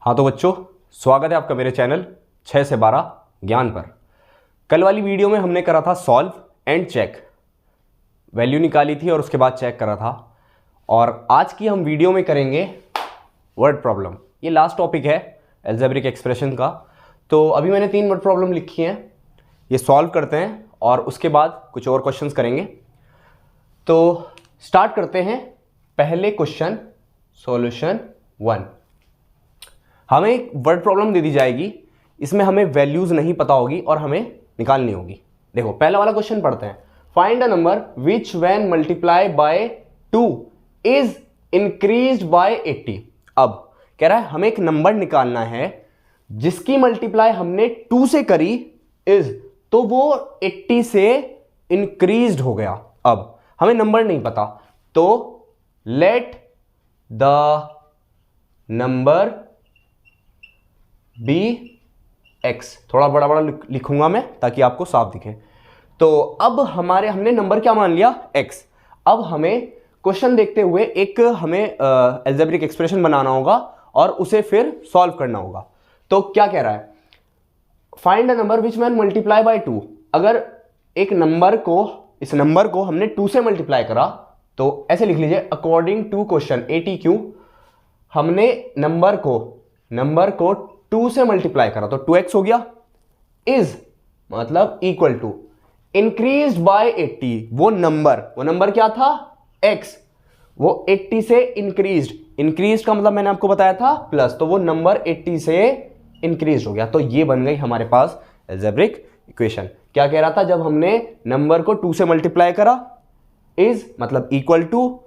हाँ तो बच्चों, स्वागत है आपका मेरे चैनल 6 से 12 ज्ञान पर। कल वाली वीडियो में हमने करा था सॉल्व एंड चेक, वैल्यू निकाली थी और उसके बाद चेक करा था। और आज की हम वीडियो में करेंगे वर्ड प्रॉब्लम। ये लास्ट टॉपिक है अलजेब्रिक एक्सप्रेशन का। तो अभी मैंने 3 वर्ड प्रॉब्लम लिखी हैं, ये सॉल्व करते हैं और उसके बाद कुछ और क्वेश्चंस करेंगे। तो स्टार्ट करते हैं। पहले क्वेश्चन सॉल्यूशन 1। हमें एक वर्ड प्रॉब्लम दे दी जाएगी, इसमें हमें वैल्यूज नहीं पता होगी और हमें निकालनी होगी। देखो पहला वाला क्वेश्चन पढ़ते हैं। Find a number which when multiply by 2 is increased by 80। अब कह रहा है हमें एक नंबर निकालना है जिसकी मल्टीप्लाई हमने 2 से करी इज, तो वो 80 से इंक्रीज्ड हो गया। अब हमें नंबर नहीं पता, तो let the number be x. थोड़ा बड़ा बड़ा लिखूंगा मैं ताकि आपको साफ दिखे। तो अब हमने नंबर क्या मान लिया, एक्स। अब हमें क्वेश्चन देखते हुए एक हमें अलजेब्रिक एक्सप्रेशन बनाना होगा और उसे फिर सॉल्व करना होगा। तो क्या कह रहा है, find a number which man multiply by 2। अगर एक नंबर को, इस नंबर को हमने 2 से मल्टीप्लाई करा, तो ऐसे लिख लीजिए अकॉर्डिंग टू क्वेश्चन ATQ हमने नंबर को 2 से मल्टीप्लाई करा तो 2x हो गया। इज मतलब इक्वल टू इंक्रीज्ड बाय 80। वो नंबर क्या था, x। वो 80 से इंक्रीज्ड का मतलब मैंने आपको बताया था प्लस, तो वो नंबर 80 से इंक्रीज्ड हो गया। तो ये बन गई हमारे पास अलजेब्रिक इक्वेशन। क्या कह रहा था, जब हमने नंबर को 2 से मल्टीप्लाई करा इज मतलब इक्वल टू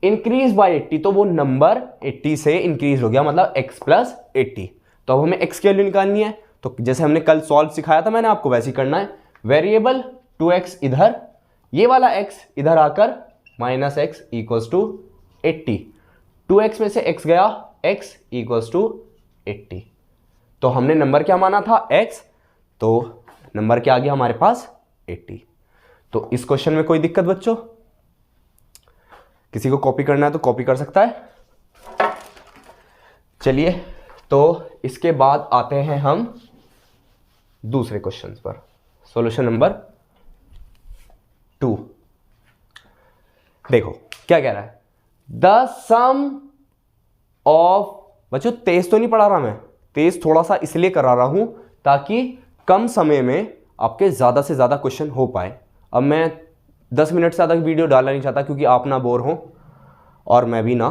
इंक्रीज बाय 80, तो वो नंबर 80 से इंक्रीज हो गया मतलब x प्लस 80। तो अब हमें x की वैल्यू निकालनी है। तो जैसे हमने कल सॉल्व सिखाया था मैंने आपको, वैसे ही करना है। वेरिएबल 2x इधर, ये वाला x इधर आकर minus x equals to 80। 2x में से x गया, x इक्वल्स टू 80। तो हमने नंबर क्या माना था, x, तो नंबर क्या आ गया हमारे पास 80। तो इस क्वेश्चन में कोई दिक्कत बच्चों? किसी को कॉपी करना है तो कॉपी कर सकता है। चलिए, तो इसके बाद आते हैं हम दूसरे क्वेश्चन पर। Solution number 2। देखो क्या कह रहा है, द सम ऑफ, बच्चों तेज तो नहीं पढ़ा रहा मैं, तेज थोड़ा सा इसलिए करा रहा हूं ताकि कम समय में आपके ज्यादा से ज्यादा क्वेश्चन हो पाए। अब मैं 10 मिनट से ज्यादा वीडियो डालना नहीं चाहता क्योंकि आप ना बोर हो और मैं भी ना,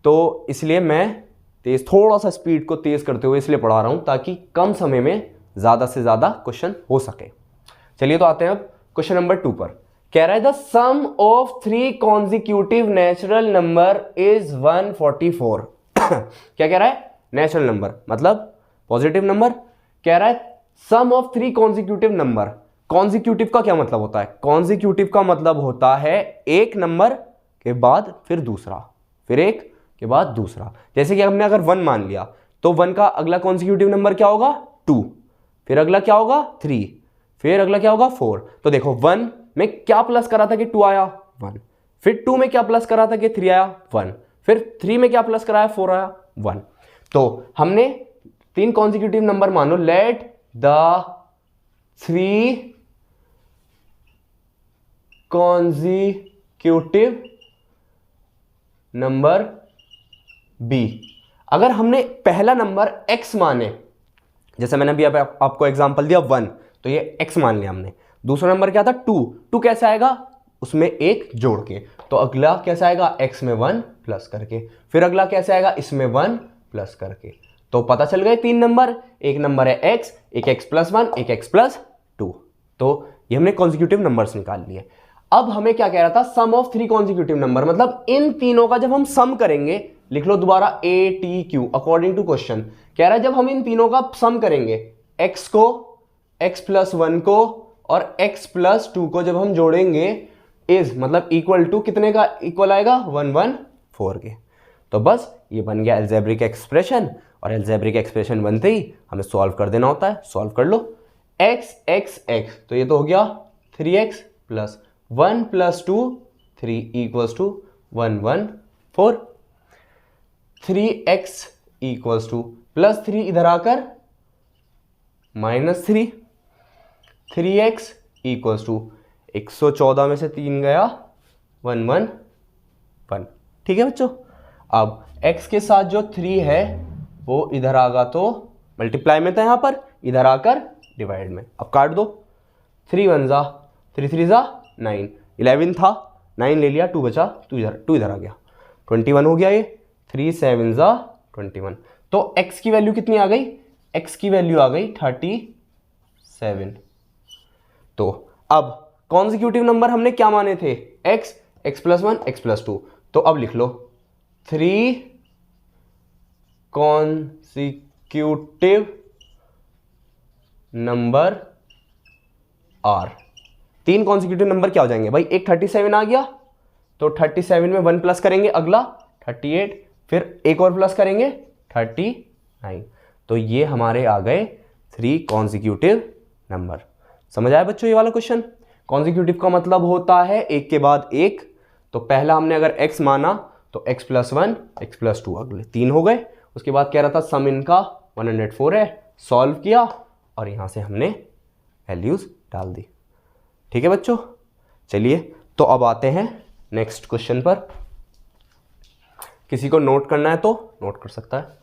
तो इसलिए मैं तेज, थोड़ा सा स्पीड को तेज करते हुए इसलिए पढ़ा रहा हूं ताकि कम समय में ज्यादा से ज्यादा क्वेश्चन हो सके। चलिए तो आते हैं अब क्वेश्चन नंबर 2 पर। कह रहा है the sum of 3 consecutive natural number is 144। क्या कह रहा है, नेचुरल नंबर मतलब पॉजिटिव नंबर। कह रहा है sum of 3 consecutive number. Consecutive का क्या मतलब होता है, कॉन्जिक्यूटिव का मतलब होता है एक नंबर के बाद फिर दूसरा, फिर एक के बाद दूसरा। जैसे कि हमने अगर 1 मान लिया तो 1 का अगला कॉन्जिक्यूटिव नंबर क्या होगा, 2, फिर अगला क्या होगा 3, फिर अगला क्या होगा 4। तो देखो 1 में क्या प्लस करा था कि 2 आया 1, फिर 2 में क्या प्लस करा था कि 3 आया 1, फिर 3 में क्या प्लस कराया 4 आया 1। तो हमने 3 कॉन्जिक्यूटिव नंबर मानो, let the 3 consecutive number be. अगर हमने पहला नंबर x माने, जैसे मैंने अभी आपको एग्जांपल दिया 1, तो ये x मान लिया हमने। दूसरा नंबर क्या था 2 कैसे आएगा, उसमें 1 जोड़ के। तो अगला कैसे आएगा, x में 1 प्लस करके, फिर अगला कैसे आएगा, इसमें 1 प्लस करके। तो पता चल गए 3 नंबर, एक नंबर है x, एक x प्लस 1, एक x प्लस 2। तो ये हमने कॉन्जिक्यूटिव नंबर्स निकाल लिए। अब हमें क्या कह रहा था, सम ऑफ 3 कॉन्जिक्यूटिव नंबर, मतलब इन तीनों का जब हम सम करेंगे, लिख लो दोबारा ATQ अकॉर्डिंग टू क्वेश्चन। कह रहा है जब हम इन तीनों का सम करेंगे, x को, x प्लस 1 को और x प्लस 2 को जब हम जोड़ेंगे इज मतलब इक्वल टू कितने का इक्वल आएगा, 114 के। तो बस ये बन गया अलजेब्रिक एक्सप्रेशन। और अलजेब्रिक एक्सप्रेशन बनते ही हमें सॉल्व कर देना होता है। सॉल्व कर लो, x, तो ये तो हो गया 3x plus 1 plus 2 3 equals to 114। 3x equals to +3 इधर आकर -3, 3x इक्वल्स टू 114 में से 3 गया 111। ठीक है बच्चों। अब x के साथ जो 3 है वो इधर आगा तो मल्टीप्लाई में था, यहां पर इधर आकर डिवाइड में। अब काट दो, 3 1 जा 3 3 जा 9, 11 था 9 ले लिया, 2 बचा, 2 इधर आ गया, 21 हो गया ये, 3 7 जा 21। तो x की वैल्यू कितनी आ गई? x की वैल्यू आ गई 37। तो अब कॉन्जिक्यूटिव नंबर हमने क्या माने थे? x, x+1, x+2। तो अब लिख लो 3 consecutive number are. 3 consecutive number क्या हो जाएंगे भाई? एक 37 आ गया तो 37 में 1 प्लस करेंगे, अगला 38, फिर एक और प्लस करेंगे 39। तो ये हमारे आ गए 3 कॉन्जिक्यूटिव नंबर। समझ आया बच्चों ये वाला क्वेश्चन? कॉन्जिक्यूटिव का मतलब होता है एक के बाद एक। तो पहला हमने अगर x माना तो x+1, x+2, अगले 3 हो गए। उसके बाद कह रहा था सम इनका 104 है, सॉल्व किया और यहां से हमने वैल्यूज डाल दी। ठीक है बच्चों, चलिए तो अब आते हैं नेक्स्ट क्वेश्चन पर। किसी को नोट करना है तो नोट कर सकता है।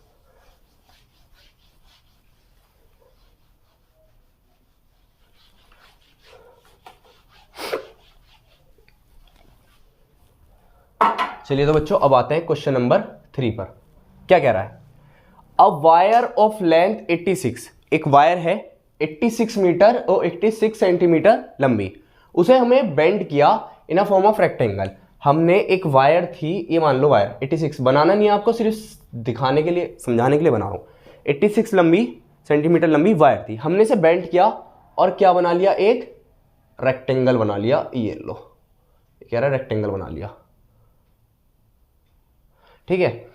चलिए तो बच्चों अब आते हैं क्वेश्चन नंबर 3 पर। क्या कह रहा है? अ वायर ऑफ लेंथ 86, एक वायर है 86 मीटर और 86 सेंटीमीटर लंबी, उसे हमें बेंड किया इन अ फॉर्म ऑफ रेक्टेंगल। हमने एक वायर थी, ये मान लो वायर 86, बनाना नहीं है आपको, सिर्फ दिखाने के लिए समझाने के लिए बना रहा हूं। 86 सेंटीमीटर लंबी वायर थी, हमने इसे बेंड किया और क्या बना लिया? एक रेक्टेंगल बना लिया। ये लो, कह रहा है रेक्टेंगल बना लिया। ठीक है,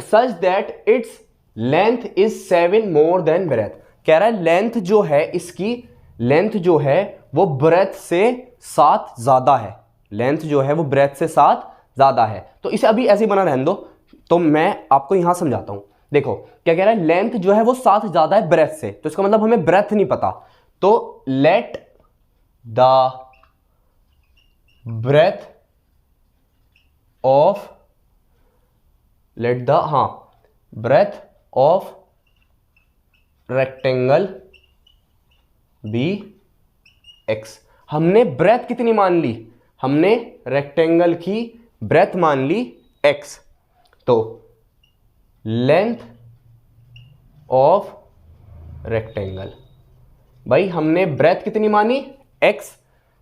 such that it's length is 7 more than breadth. कह रहा है लेंथ जो है, इसकी लेंथ जो है वो ब्रेथ से 7 ज्यादा है। लेंथ जो है वो ब्रेथ से 7 ज्यादा है। तो इसे अभी ऐसे ही बना रहने दो, तो मैं आपको यहां समझाता हूं। देखो क्या कह रहा है, लेंथ जो है वो 7 ज्यादा है ब्रेथ से, तो इसका मतलब हमें ब्रेथ नहीं पता। तो let the breadth of breadth of rectangle be x। हमने ब्रेथ कितनी मान ली? हमने रेक्टेंगल की ब्रेथ मान ली x। तो लेंथ ऑफ रेक्टेंगल, भाई हमने ब्रेथ कितनी मानी? x,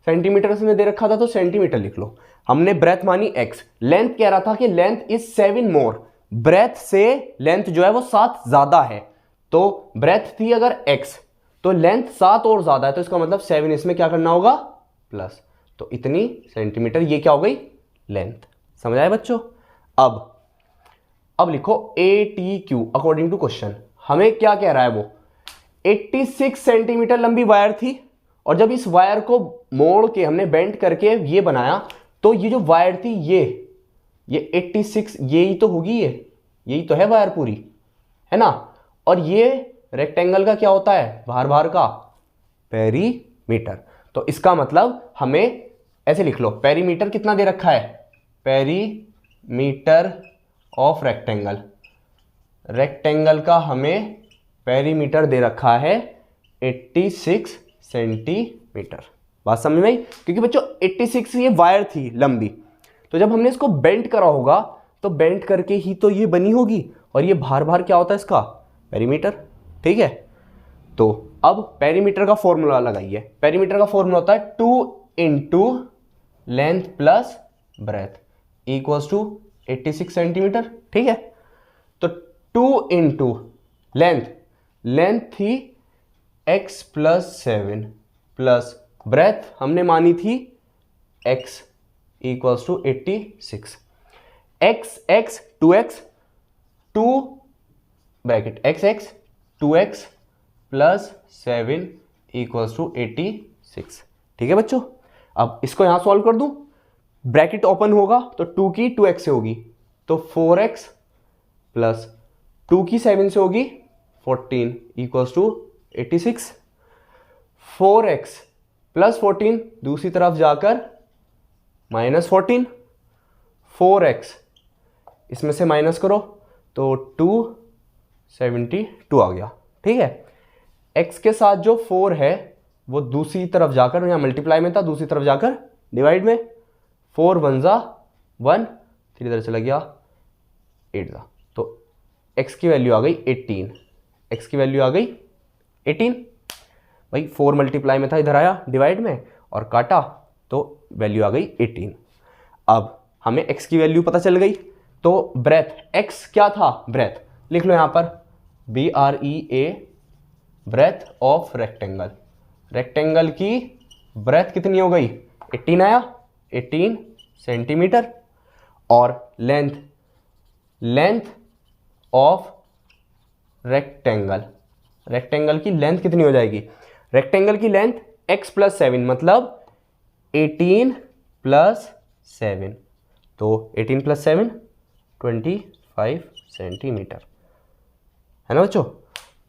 सेंटीमीटर में दे रखा था तो सेंटीमीटर लिख लो। हमने ब्रेथ मानी x, लेंथ कह रहा था कि लेंथ इज 7 मोर, ब्रेथ से लेंथ जो है वो 7 ज्यादा है। तो ब्रेथ थी अगर x तो लेंथ 7 और ज्यादा है, तो इसका मतलब 7 इसमें क्या करना होगा? प्लस। तो इतनी सेंटीमीटर, ये क्या हो गई? लेंथ। समझ आए बच्चों? अब लिखो ATQ अकॉर्डिंग टू क्वेश्चन। हमें क्या कह रहा है? वो 86 सेंटीमीटर लंबी वायर थी और जब इस वायर को मोड़ के हमने बेंड करके ये बनाया तो ये जो वायर थी ये 86, यही तो होगी, यही तो है वायर पूरी, है ना। और ये रेक्टेंगल का क्या होता है? बाहर का पेरीमीटर। तो इसका मतलब हमें ऐसे लिख लो, पेरीमीटर कितना दे रखा है? पेरीमीटर ऑफ रेक्टेंगल, रेक्टेंगल का हमें पेरीमीटर दे रखा है 86 सेंटीमीटर। बात समझ में आई? क्योंकि बच्चों 86 ये वायर थी लंबी, तो जब हमने इसको बेंड करा होगा तो बेंड करके ही तो ये बनी होगी, और ये बाहर क्या होता है इसका? पेरीमीटर। ठीक है, तो अब पेरीमीटर का फॉर्मूला लगाइए। पेरीमीटर का फॉर्मूला होता है 2 into length plus breadth equals to 86 centimetre. ठीक है, तो 2 इंटू लेंथ थी x प्लस 7 प्लस ब्रेथ हमने मानी थी x equals to 86। x 2x 2 bracket x 2x plus 7 equals to 86। ठीक है बच्चों, अब इसको यहां सॉल्व कर दूं, ब्रैकेट ओपन होगा तो 2 की 2x से होगी, तो 4x प्लस 2 की 7 से होगी 14 इक्वल्स टू 86। 4x प्लस 14 दूसरी तरफ जाकर माइनस 14। 4x इसमें से माइनस करो तो 272 आ गया। ठीक है, x के साथ जो 4 है वो दूसरी तरफ जाकर, यहाँ मल्टीप्लाई में था, दूसरी तरफ जाकर डिवाइड में। 4 1 जा 1, 3 इधर चला गया 8 जा, तो x की वैल्यू आ गई 18। x की वैल्यू आ गई 18। भाई 4 मल्टीप्लाई में था, इधर आया डिवाइड में और काटा तो वैल्यू आ गई 18। अब हमें x की वैल्यू पता चल गई, तो ब्रेथ, x क्या था, ब्रेथ लिख लो यहां पर, BREA, breadth of rectangle. Rectangle की ब्रेथ कितनी हो गई, 18 आया, 18 सेंटीमीटर। और length, length of rectangle, rectangle की लेंथ कितनी हो जाएगी, रेक्टेंगल की लेंथ x प्लस 7 मतलब 18 प्लस 7, तो 18 प्लस 7 25 सेंटीमीटर, है ना बच्चों।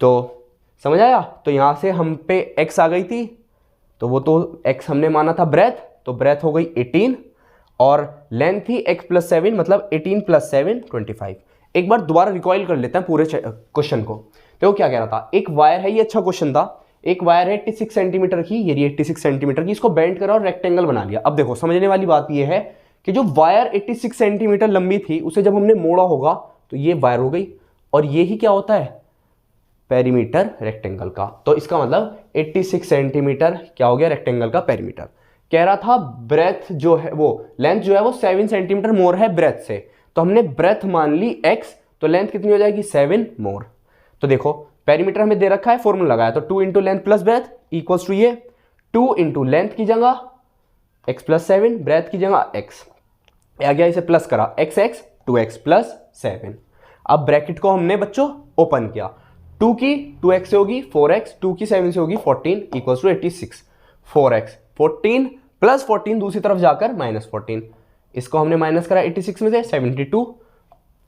तो समझ आया, तो यहां से हम पे x आ गई थी, तो वो तो x हमने माना था ब्रेथ, तो ब्रेथ हो गई 18 और लेंथ थी x प्लस 7 मतलब 18 प्लस 7 25। एक बार दोबारा रिकॉइल कर लेते हैं पूरे क्वेश्चन को। देखो क्या कह रहा था, एक वायर है, ये अच्छा क्वेश्चन था, एक वायर है 86 सेंटीमीटर की, ये 86 सेंटीमीटर की, इसको बेंड करा और रेक्टेंगल बना लिया। अब देखो समझने वाली बात ये है कि जो वायर 86 सेंटीमीटर लंबी थी उसे जब हमने मोड़ा होगा तो ये वायर हो गई, और ये ही क्या होता है, पेरीमीटर रेक्टेंगल का। तो इसका मतलब 86 सेंटीमीटर क्या हो गया, रेक्टेंगल का पेरीमीटर। कह रहा था ब्रेथ जो है वो, लेंथ जो है वो 7 सेंटीमीटर मोर है ब्रेथ से, तो हमने ब्रेथ मान ली x, तो लेंथ कितनी हो जाएगी 7 मोर। तो देखो पेरीमीटर हमें दे रखा है, फॉर्मूला लगाया, तो 2 into length plus breadth equals to ये 2 इंटू लेंथ की जगह x प्लस 7, ब्रेथ की जगह x आ गया, इसे प्लस करा x 2x प्लस 7। अब ब्रैकेट को हमने बच्चों ओपन किया, 2 की 2x से होगी 4x, 2 की 7 से होगी 14 इक्वल्स टू 86। 4x 14 प्लस 14 दूसरी तरफ जाकर माइनस 14, इसको हमने माइनस करा 86 में से 72।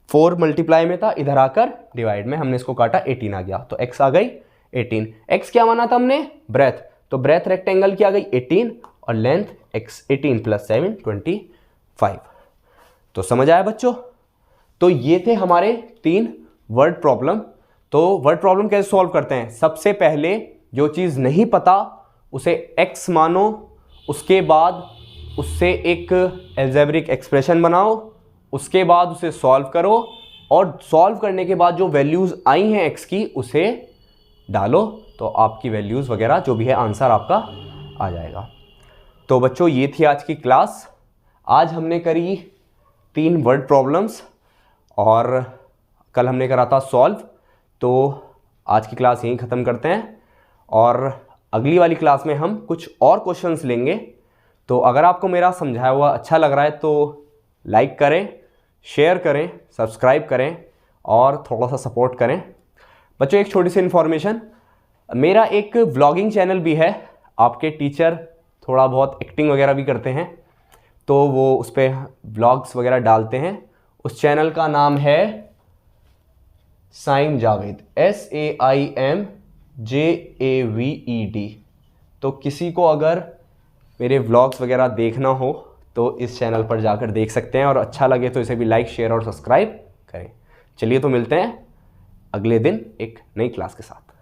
4 मल्टीप्लाई में था, इधर आकर डिवाइड में हमने इसको काटा 18 आ गया, तो x आ गई 18। x क्या माना था हमने, ब्रेथ, तो ब्रेथ रेक्टेंगल की आ गई 18 और लेंथ x 18 प्लस 7 25। तो समझ आया बच्चों। तो ये थे हमारे 3 वर्ड प्रॉब्लम। तो वर्ड प्रॉब्लम कैसे सॉल्व करते हैं, सबसे पहले जो चीज़ नहीं पता उसे x मानो, उसके बाद उससे एक एल्जेब्रिक एक्सप्रेशन बनाओ, उसके बाद उसे सॉल्व करो, और सॉल्व करने के बाद जो वैल्यूज़ आई हैं x की उसे डालो, तो आपकी वैल्यूज़ वगैरह जो भी है आंसर आपका आ जाएगा। तो बच्चों ये थी आज की क्लास। आज हमने करी 3 वर्ड प्रॉब्लम्स और कल हमने करा था सॉल्व। तो आज की क्लास यहीं ख़त्म करते हैं और अगली वाली क्लास में हम कुछ और क्वेश्चंस लेंगे। तो अगर आपको मेरा समझाया हुआ अच्छा लग रहा है तो लाइक करें, शेयर करें, सब्सक्राइब करें और थोड़ा सा सपोर्ट करें। बच्चों एक छोटी सी इन्फॉर्मेशन, मेरा एक व्लॉगिंग चैनल भी है, आपके टीचर थोड़ा बहुत एक्टिंग वगैरह भी करते हैं, तो वो उस पर व्लॉग्स वगैरह डालते हैं। उस चैनल का नाम है साइम जावेद, SAIMJAVED। तो किसी को अगर मेरे व्लॉग्स वगैरह देखना हो तो इस चैनल पर जाकर देख सकते हैं, और अच्छा लगे तो इसे भी लाइक, शेयर और सब्सक्राइब करें। चलिए तो मिलते हैं अगले दिन एक नई क्लास के साथ।